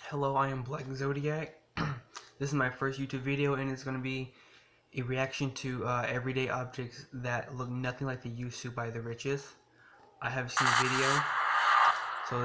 Hello, I am Black Zodiac. This is my first YouTube video, and it's going to be a reaction to everyday objects that look nothing like they used to by the Riches. I have seen a video, so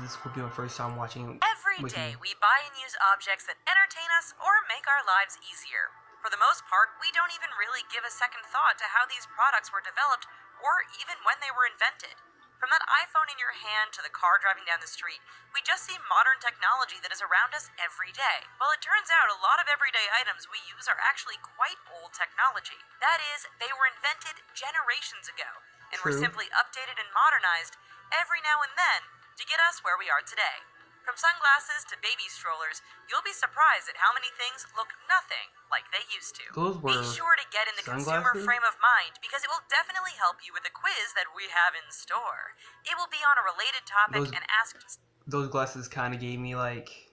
this will be my first time watching Every with day you. we buy and use objects that entertain us or make our lives easier. For the most part, we don't even really give a second thought to how these products were developed or even when they were invented. From that iPhone in your hand to the car driving down the street, we just see modern technology that is around us every day. Well, it turns out a lot of everyday items we use are actually quite old technology. That is, they were invented generations ago and were True. simply updated and modernized every now and then to get us where we are today. From sunglasses to baby strollers, you'll be surprised at how many things look nothing like they used to. Those Be were sure to get in the consumer sunglasses? frame of mind because it will definitely help you with the quiz that we have in store. It will be on a related topic Those and ask. those glasses kind of gave me like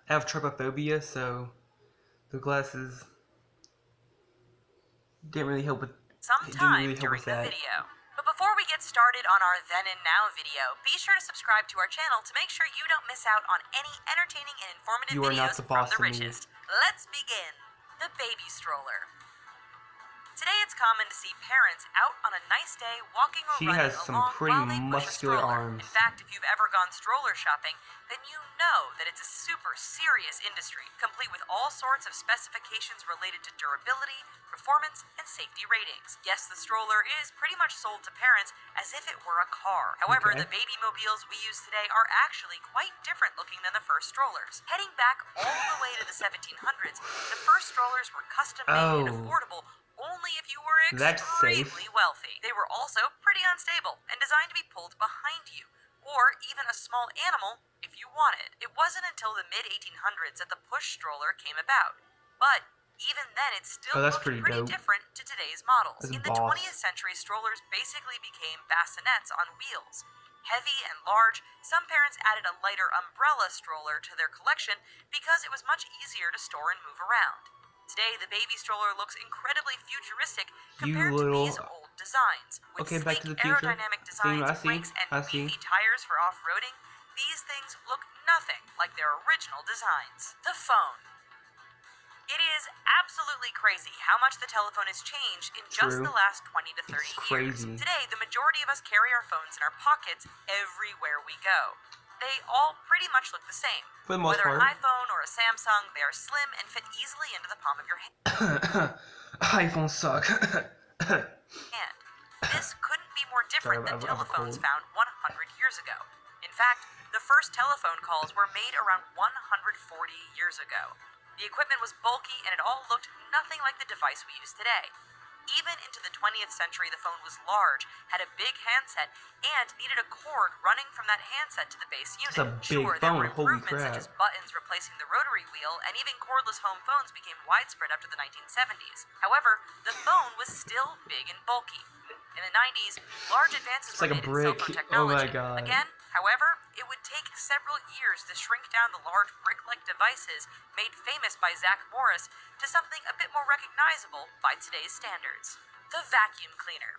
I have trypophobia, so the glasses didn't really help with Sometime during the that. video. But before we get started on our then and now video, be sure to subscribe to our channel to make sure you don't miss out on any entertaining and informative You are not videos the from boss the of me. richest. Let's begin. The baby stroller. Today it's common to see parents out on a nice day walking or She running has some along pretty while they push a muscular stroller. arms. In fact, if you've ever gone stroller shopping, then you know that it's a super serious industry, complete with all sorts of specifications related to durability, performance, and safety ratings. Yes, the stroller is pretty much sold to parents as if it were a car. However, Okay. the baby mobiles we use today are actually quite different looking than the first strollers. Heading back all the way to the 1700s, the first strollers were custom made and Oh, affordable only if you were that's extremely safe. wealthy. They were also pretty unstable and designed to be pulled behind you, or even a small animal if you wanted. It wasn't until the mid 1800s that the push stroller came about. But even then, it Oh, still that's looked pretty pretty dope. different to today's models. That's In the boss. 20th century, strollers basically became bassinets on wheels. Heavy and large, some parents added a lighter umbrella stroller to their collection because it was much easier to store and move around. Today, the baby stroller looks incredibly futuristic You compared to these little. old designs. With Okay, Back sleek to the Future. aerodynamic Thing designs, I see. brakes, and I beefy see. tires for off-roading, these things look nothing like their original designs. The phone. It is absolutely crazy how much the telephone has changed in just True. the last 20 to 30 It's years. crazy. Today, the majority of us carry our phones in our pockets everywhere we go. They all pretty much look the same. For the most Whether an part. iPhone or a Samsung, they are slim and fit easily into the palm of your hand. iPhones suck. This couldn't be more Sorry, different than I have a telephones cold. found 100 years ago. In fact, the first telephone calls were made around 140 years ago. The equipment was bulky and it all looked nothing like the device we use today. Even into the 20th century, the phone was large, had a big handset, and needed a cord running from that handset to the base It's unit. a big Sure, there phone. were Holy improvements such crap. as buttons replacing the rotary wheel, and even cordless home phones became widespread after the 1970s. However, the phone was still big and bulky. In the 90s, large advances It's were like a made in cell brick. phone Oh my technology. god. Again, however, it would take several years to shrink down the large brick-like devices made famous by Zach Morris to something a bit more recognizable by today's standards. The vacuum cleaner.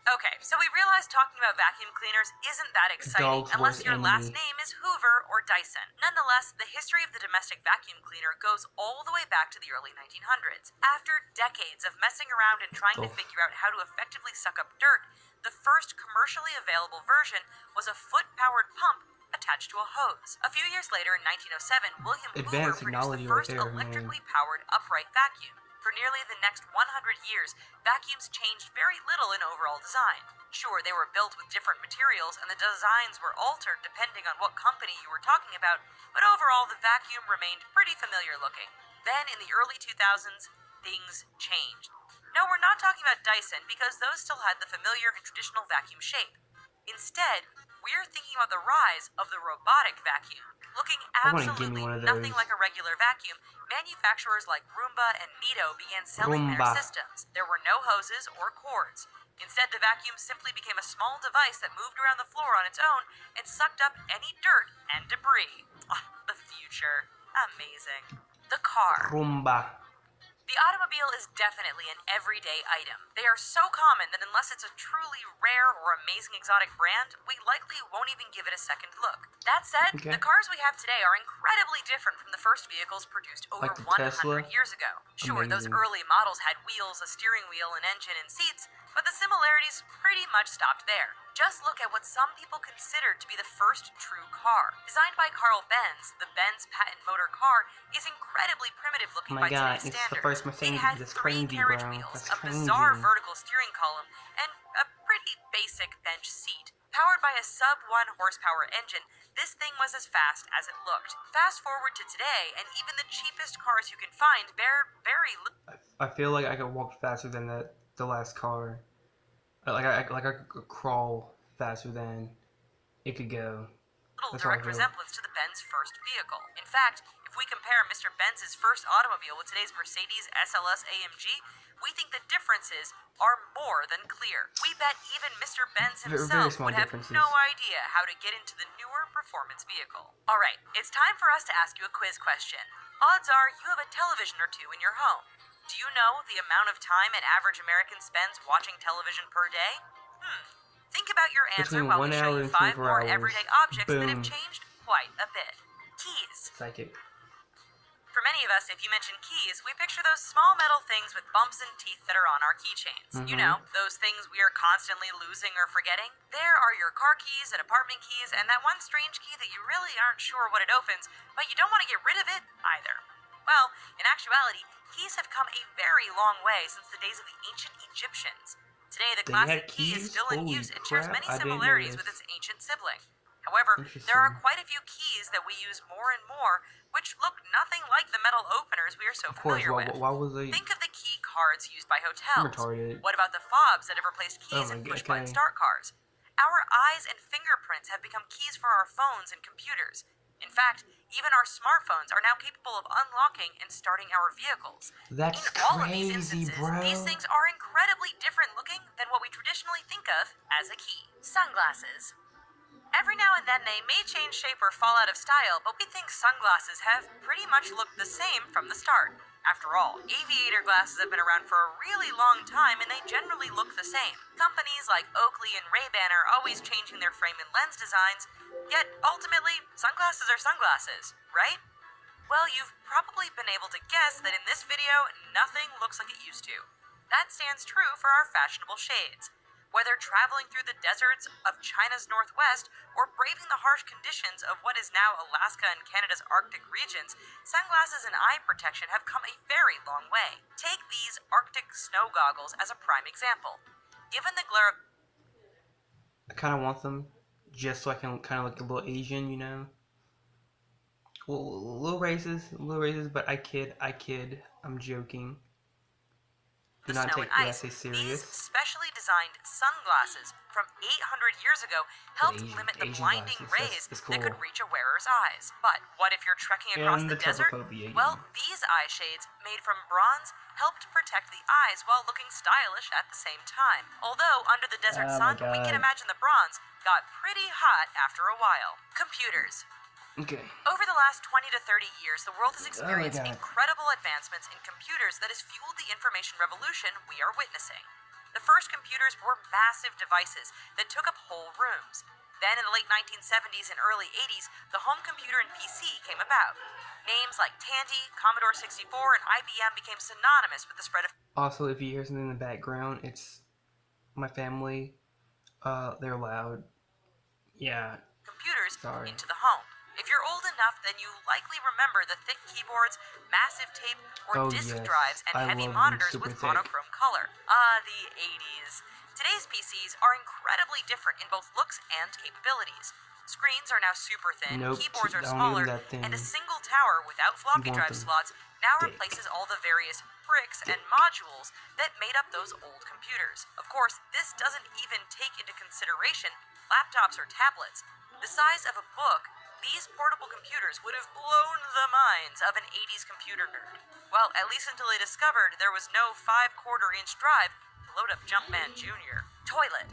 Okay, so we realize talking about vacuum cleaners isn't that exciting Dog's unless worst your last enemy. name is Hoover or Dyson. Nonetheless, the history of the domestic vacuum cleaner goes all the way back to the early 1900s. After decades of messing around and trying to Oof. figure out how to effectively suck up dirt, the first commercially available version was a foot-powered pump attached to a hose. A few years later, in 1907, William Hoover Advanced produced the technology right first there, man. electrically powered upright vacuum. For nearly the next 100 years, vacuums changed very little in overall design. Sure, they were built with different materials and the designs were altered depending on what company you were talking about, but overall the vacuum remained pretty familiar looking. Then, in the early 2000s, things changed. No, we're not talking about Dyson because those still had the familiar and traditional vacuum shape. Instead, we're thinking about the rise of the robotic vacuum. Looking I want to give me absolutely one of nothing those. like a regular vacuum, manufacturers like Roomba and Neato began selling their Roomba. systems. There were no hoses or cords. Instead, the vacuum simply became a small device that moved around the floor on its own and sucked up any dirt and debris. Ah, the future. Amazing. The car. Roomba. The automobile is definitely an everyday item. They are so common that unless it's a truly rare or amazing exotic brand, we likely won't even give it a second look. That said, Okay. the cars we have today are incredibly different from the first vehicles produced over Like the 100 Tesla? years ago. Sure, those Amazing. early models had wheels, a steering wheel, an engine, and seats, but the similarities pretty much stopped there. Just look at what some people considered to be the first true car. Designed by Carl Benz, the Benz patent motor car is incredibly primitive Oh looking my by god, today's it's the standards. first It Mercedes. had That's 3 crazy, carriage bro. wheels, That's a bizarre crazy. vertical steering column, and a pretty basic bench seat. Powered by a sub-1 horsepower engine, this thing was as fast as it looked. Fast forward to today, and even the cheapest cars you can find bear very little I feel like I could walk faster than the last car. I could crawl faster than it could go. That's how I direct feel. resemblance to the Benz first vehicle. In fact, if we compare Mr. Benz's first automobile with today's Mercedes SLS AMG, we think the differences are more than clear. We bet even Mr. Benz Very himself small would have differences. no idea how to get into the newer performance vehicle. Alright, it's time for us to ask you a quiz question. Odds are you have a television or two in your home. Do you know the amount of time an average American spends watching television per day? Think about your answer Between while 1 we show hour you and 5 24 more hours. everyday objects that have Boom. changed quite a bit. Keys. Psychic. For many of us, if you mention keys, we picture those small metal things with bumps and teeth that are on our keychains. You know, those things we are constantly losing or forgetting. There are your car keys and apartment keys and that one strange key that you really aren't sure what it opens, but you don't want to get rid of it either. Well, in actuality, keys have come a very long way since the days of the ancient Egyptians. Today, the They classic had key is keys? still in Holy use and shares crap, many I didn't know similarities this. with its ancient sibling. However, there are Interesting. quite a few keys that we use more and more, which look nothing like the metal openers we are so Of course, familiar with. why was they... Think of the key cards used by I'm hotels. retarded. What about the fobs that have replaced Oh keys my in god, push-button okay. start cars? Our eyes and fingerprints have become keys for our phones and computers. In fact, even our smartphones are now capable of unlocking and starting our vehicles. That's In all of these crazy, instances, bro. these things are incredibly different looking than what we traditionally think of as a key. Sunglasses. Every now and then they may change shape or fall out of style, but we think sunglasses have pretty much looked the same from the start. After all, aviator glasses have been around for a really long time and they generally look the same. Companies like Oakley and Ray-Ban are always changing their frame and lens designs, yet ultimately, sunglasses are sunglasses, right? Well, you've probably been able to guess that in this video, nothing looks like it used to. That stands true for our fashionable shades. Whether traveling through the deserts of China's northwest or braving the harsh conditions of what is now Alaska and Canada's Arctic regions, sunglasses and eye protection have come a very long way. Take these Arctic snow goggles as a prime example. Given the glare of I kind of want them just so I can kind of look a little Asian, you know? Well, little racist, but I kid. I'm joking. the Do not snow take and what I ice, say these serious. specially designed sunglasses from 800 years ago helped limit the Asian blinding glasses, rays that's that could cool. reach a wearer's eyes. But what if you're trekking across And the the desert? topography Well, again. these eye shades, made from bronze, helped protect the eyes while looking stylish at the same time. Although, under the desert Oh my sun, we can god. imagine the bronze got pretty hot after a while. Computers. Okay. Over the last 20 to 30 years, the world has experienced God. incredible advancements in computers that has fueled the information revolution we are witnessing. The first computers were massive devices that took up whole rooms. Then in the late 1970s and early 80s, the home computer and PC came about. Names like Tandy, Commodore 64, and IBM became synonymous with the spread of Also, if you hear something in the background, it's my family. They're loud. Yeah. computers Sorry. into the home. If you're old enough, then you likely remember the thick keyboards, massive tape or Oh, disk yes. drives, and I heavy love them monitors super with thick. monochrome color. The 80s. Today's PCs are incredibly different in both looks and capabilities. Screens are now super thin, Nope, keyboards are I don't smaller, need that thing. and a single tower without floppy want drive them slots now thick. replaces all the various bricks and modules that made up those old computers. Of course, this doesn't even take into consideration laptops or tablets. The size of a book, these portable computers would have blown the minds of an 80s computer nerd. Well, at least until they discovered there was no 5/4-inch drive to load up Jumpman Jr. Toilet.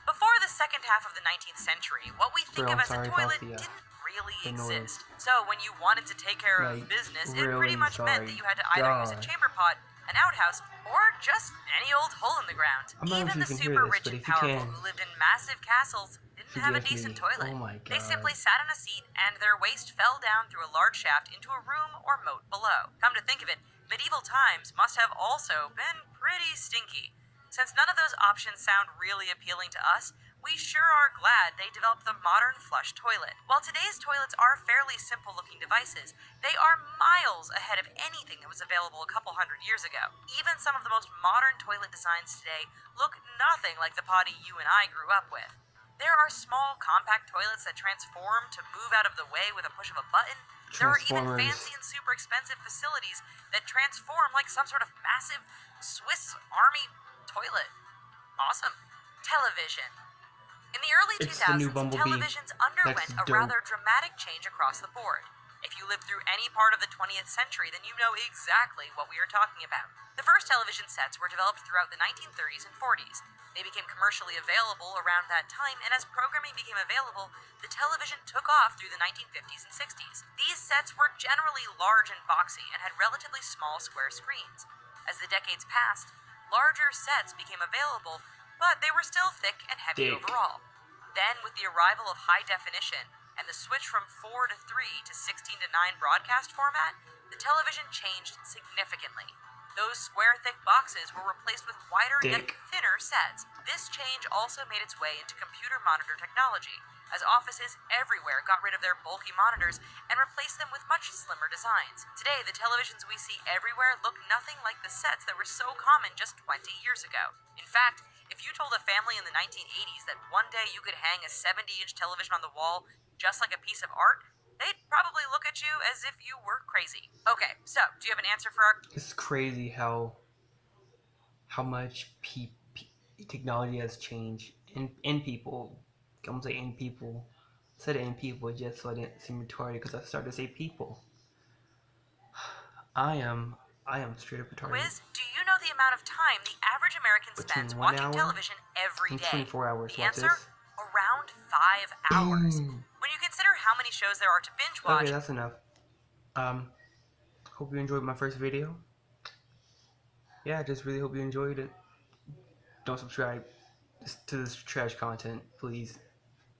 Before the second half of the 19th century, what we think Bro, of I'm as a sorry, toilet Coffee, didn't really The noise. exist. So when you wanted to take care of Like, business, it pretty really much meant sorry. that you had to either use a God. chamber pot, an outhouse, or just any old hole in the ground. I'm not Even sure the you can hear super this, rich but and if you powerful can, who lived in massive castles didn't have a forgive decent me. toilet. Oh my They God. simply sat in a seat and their waste fell down through a large shaft into a room or moat below. Come to think of it, medieval times must have also been pretty stinky. Since none of those options sound really appealing to us, we sure are glad they developed the modern flush toilet. While today's toilets are fairly simple looking devices, they are miles ahead of anything that was available a couple hundred years ago. Even some of the most modern toilet designs today look nothing like the potty you and I grew up with. There are small, compact toilets that transform to move out of the way with a push of a button. There are even Transformers. fancy and super expensive facilities that transform like some sort of massive Swiss Army toilet. Awesome. Television. In the early It's the new 2000s, Bumblebee. televisions That's underwent a dope. rather dramatic change across the board. If you lived through any part of the 20th century, then you know exactly what we are talking about. The first television sets were developed throughout the 1930s and 40s. They became commercially available around that time, and as programming became available, the television took off through the 1950s and 60s. These sets were generally large and boxy and had relatively small square screens. As the decades passed, larger sets became available, but they were still thick and heavy Thick. overall. Then, with the arrival of high definition and the switch from 4 to 3 to 16 to 9 broadcast format, the television changed significantly. Those square thick boxes were replaced with wider yet Thick. thinner sets. This change also made its way into computer monitor technology, as offices everywhere got rid of their bulky monitors and replaced them with much slimmer designs. Today, the televisions we see everywhere look nothing like the sets that were so common just 20 years ago. In fact, if you told a family in the 1980s that one day you could hang a 70-inch television on the wall just like a piece of art, they'd probably look at you as if you were crazy. Okay, so, do you have an answer for our... It's crazy how much technology has changed in people. I'm gonna say in people. I said in people just so I didn't seem retarded because I started to say people. I am straight up retarded. Quiz? Do you know the amount of time the average American Between spends 1 watching hour television every and day? 24 hours. The Watch answer? this. Around 5 hours. Boom. When you consider how many shows there are to binge Okay, watch, that's enough. Hope you enjoyed my first video. Yeah, just really hope you enjoyed it. Don't subscribe to this trash content, please.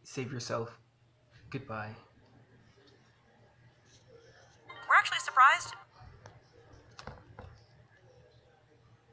Save yourself. Goodbye. we're actually surprised